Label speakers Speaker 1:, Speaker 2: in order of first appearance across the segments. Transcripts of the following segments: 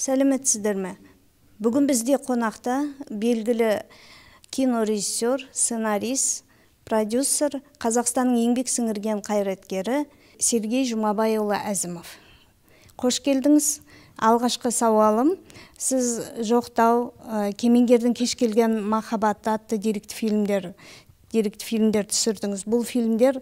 Speaker 1: Сәлеметсіздер ме? Бүгін бізде қонақта белгілі кинорежиссер, сценарист, продюсер, Қазақстанның еңбек сіңірген қайраткері Сергей Жұмабайұлы Әзімов. Қош келдіңіз. Алғашқы сауалым, сіз Жоқтау, Кемеңгердің кеш келген махаббаты атты деректі фильмдер түсірдіңіз. Бұл фильмдер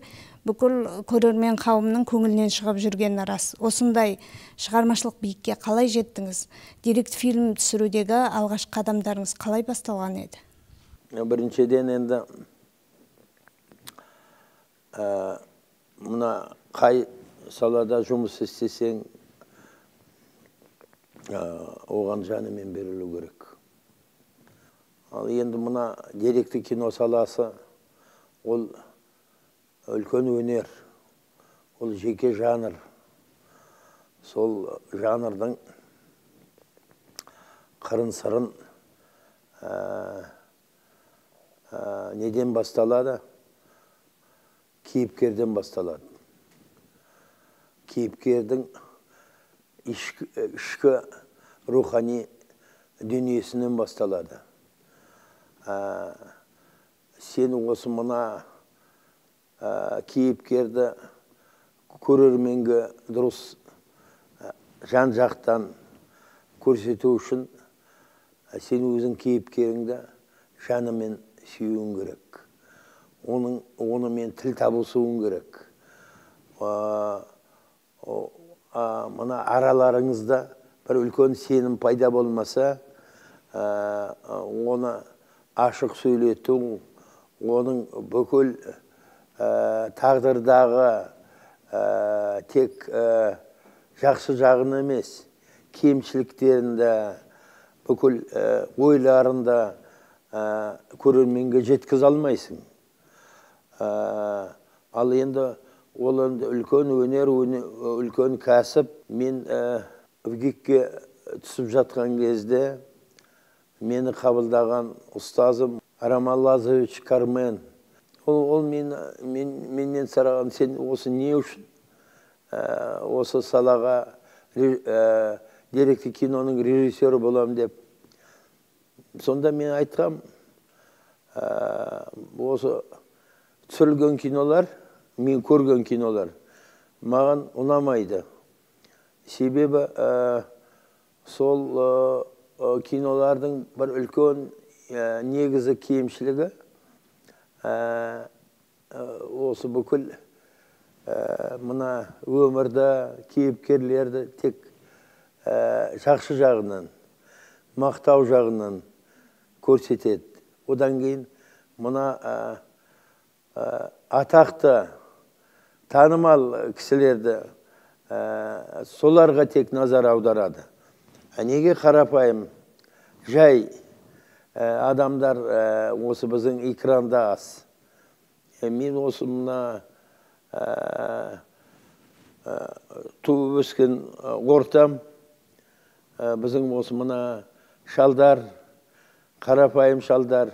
Speaker 1: бүкіл көрермен қауымның көңілінен шығып жүргені рас. Осындай шығармашылық биікке қалай жеттіңіз? Деректі фильм түсірудегі алғашқы қадамдарыңыз қалай басталған еді?
Speaker 2: Біріншіден енді мына қай салада жұмыс істесең, оған жанымен берілу керек. Ал енді мына деректі кино саласы, ол үлкен өнер, ол жеке жанр. Сол жанрдың қырын-сырын неден басталады? Кейіпкерден басталады. Кейіпкердің ішкі рухани дүниесінен басталады. Сен осы мына кейіпкерді көрерменге дұрыс жан-жақтан көрсету үшін сен өзің кейіпкеріңді жанымен сүюің керек. Онымен тіл табысуың керек. Мына араларыңызда бір үлкен сенім пайда болмаса, оны ашық сөйлету, оның бүкіл тағдырдағы тек жақсы жағын емес, кемшіліктерінде, бүкіл ойларында көрерменге жеткізе алмайсың. Ал енді ол үлкен өнер, үлкен кәсіп. Мен ВГИКке түсіп жатқан кезде мені қабылдаған ұстазым Роман Лазаревич Кармен. Ол менен сұраған, сен осы не үшін осы салаға деректі киноның режиссері болам деп. Сонда мен айтқам, осы түсірілген кинолар, мен көрген кинолар маған ұнамайды. Себебі сол кинолардың бір үлкен негізі кемшілігі осы бүкіл мына өмірді, кейіпкерлерді тек жақсы жағынан, мақтау жағынан көрсетеді. Одан кейін мына атақты, танымал кісілерді соларға тек назар аударады. Неге қарапайым жай адамдар осы біздің экранда аз. Мен осы мына туып өскен ортам, біздің осы мына шалдар, қарапайым шалдар,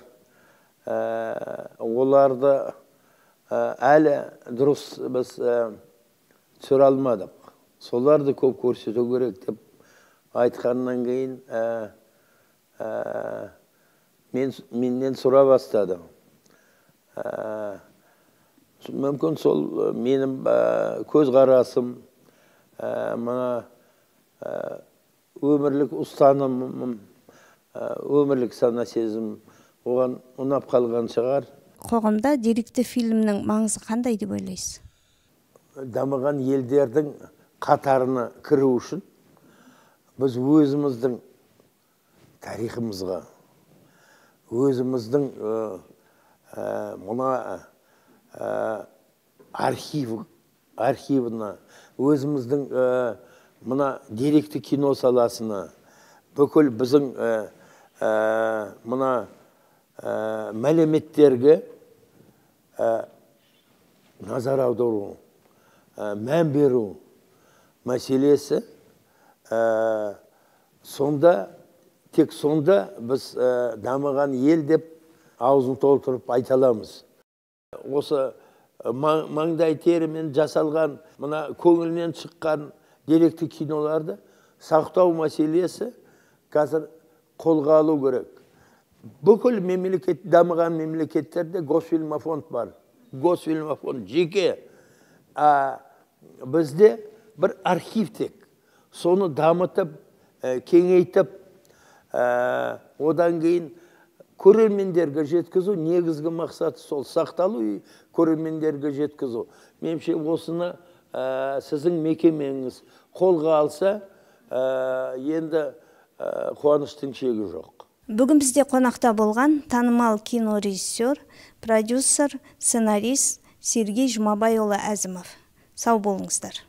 Speaker 2: оларды әлі дұрыс біз түсіре алмадық. Соларды көп көрсету керек деп айтқаннан кейін менен сұра бастады. Мүмкін сол менің көз қарасым, мына өмірлік ұстанымым, өмірлік сана сезім оған ұнап қалған шығар.
Speaker 1: Қоғамда деректі фильмнің маңызы қандай деп ойлайсыз?
Speaker 2: Дамыған елдердің қатарына кіру үшін біз өзіміздің тарихымызға, өзіміздің мына архивына, өзіміздің мына деректі кино саласына, бүкіл біздің мына мәліметтерге назар аудару, мән беру мәселесі, тек сонда біз дамыған ел деп аузын толтырып айта аламыз. Осы маңдай терімен жасалған, мына көңілінен шыққан деректі киноларды сақтау мәселесі қазір қолға алу керек. Бүкіл дамыған мемлекеттерде Госфильмофонд бар. Госфильмофонд жеке. Бізде бір архивтік. Соны дамытып, кеңейтіп, одан кейін көрермендерге жеткізу, негізгі мақсаты сол сақталу, көрермендерге жеткізу. Меніңше осыны сіздің мекемеңіз қолға алса, енді қуаныштың шегі жоқ.
Speaker 1: Бүгін бізде қонақта болған танымал кинорежиссер, продюсер, сценарист Сергей Жұмабайұлы Әзімов. Сау болыңыздар.